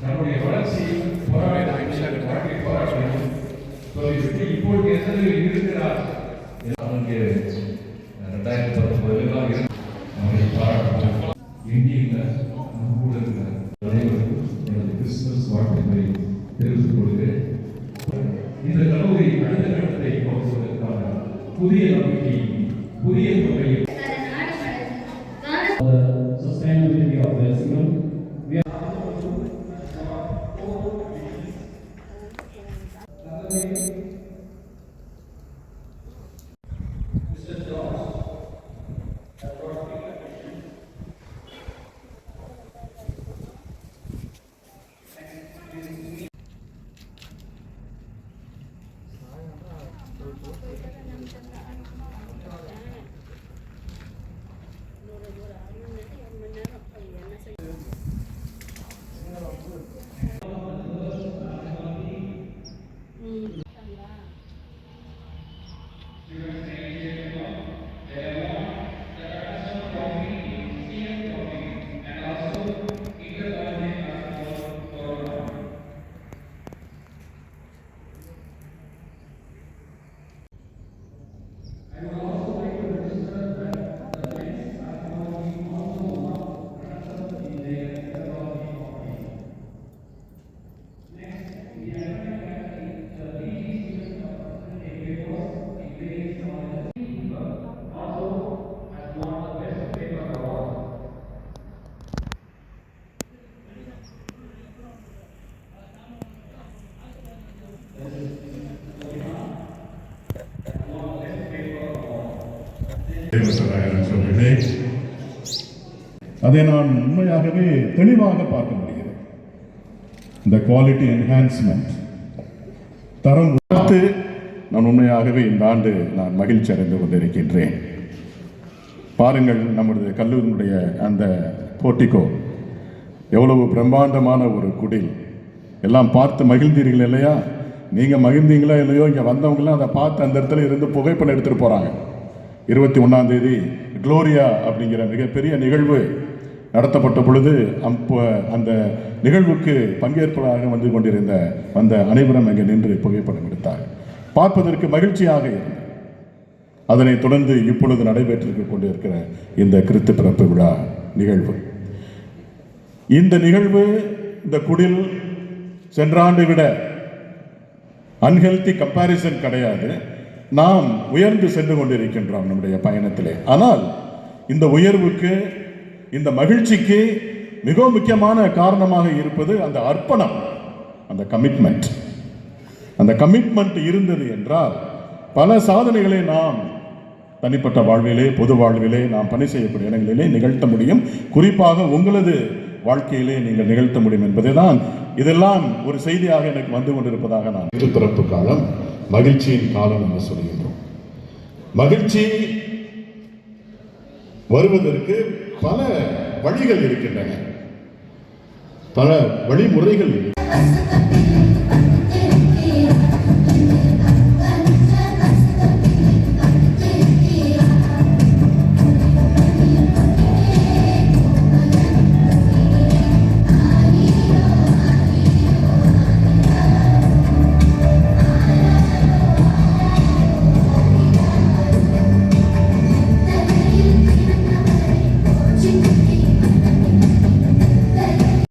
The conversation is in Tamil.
நம்முடைய வளர்ச்சி வாழ்க்கை போராட்டம் சொல்லிவிட்டு இப்போது எந்த இருக்கிறார் அங்கே 2019 இந்தியில் கூட இருக்கிறார். அனைவருக்கும் எனது கிறிஸ்துமஸ் வாழ்த்துக்களை தெரிவித்துக் கொள்கிறேன். இந்த கல்லூரி அடுத்த கட்டத்தை போக்குவதற்கான புதிய நம்பிக்கை, புதிய தொகையை sustainability of the single. We are அதை நான் உண்மையாகவே தெளிவாக பார்க்க முடிகிறது. இந்த குவாலிட்டி என்ஹான்ஸ்மெண்ட் தரம் உயர்த்து நான் உண்மையாகவே இந்த ஆண்டு நான் மகிழ்ச்சி அடைந்து கொண்டிருக்கின்றேன். பாருங்கள், நம்முடைய கல்லூரியினுடைய அந்த போர்ட்டிகோ எவ்வளவு பிரம்மாண்டமான ஒரு குடில். எல்லாம் பார்த்து மகிழ்ந்தீர்கள் இல்லையா? நீங்கள் மகிழ்ந்தீங்களா இல்லையோ, இங்கே வந்தவங்களாம் அதை பார்த்து அந்த இடத்துல இருந்து புகைப்படம் எடுத்துகிட்டு போகிறாங்க. 21ஆம் தேதி க்ளோரியா அப்படிங்கிற மிகப்பெரிய நிகழ்வு நடத்தப்பட்ட பொழுது அந்த நிகழ்வுக்கு பங்கேற்பதாக வந்து கொண்டிருந்த வந்த அனைவரும் அங்கே நின்று புகைப்படம் எடுத்தார். பார்ப்பதற்கு மகிழ்ச்சியாக இருந்தது. அதனைத் தொடர்ந்து இப்பொழுது நடைபெற்று கொண்டிருக்கிற இந்த கிறிஸ்து பிறப்பு விழா நிகழ்வு, இந்த நிகழ்வு, இந்த குடில் சென்ற ஆண்டு விட அன்ஹெல்தி கம்பேரிசன் கிடையாது. நாம் உயர்ந்து சென்று கொண்டிருக்கின்றோம் நம்முடைய பயணத்திலே. ஆனால் இந்த உயர்வுக்கு, இந்த மகிழ்ச்சிக்கு மிக முக்கியமான காரணமாக இருப்பது அந்த அர்ப்பணம், அந்த கமிட்மெண்ட். அந்த கமிட்மெண்ட் இருந்தது என்றால் பல சாதனைகளை நாம் தனிப்பட்ட வாழ்விலே, பொது வாழ்விலே, நாம் பணி செய்யக்கூடிய இடங்களிலே நிகழ்த்த முடியும். குறிப்பாக உங்களது வாழ்க்கையிலே நீங்கள் நிகழ்த்த முடியும் என்பதை தான் இதெல்லாம் ஒரு செய்தியாக எனக்கு வந்து கொண்டிருப்பதாக நான் திறப்பு காலம், மகிழ்ச்சியின் காலம் என்று சொல்கின்றோம். மகிழ்ச்சி வருவதற்கு பல வழிகள் இருக்கின்றன, பல வழிமுறைகள்.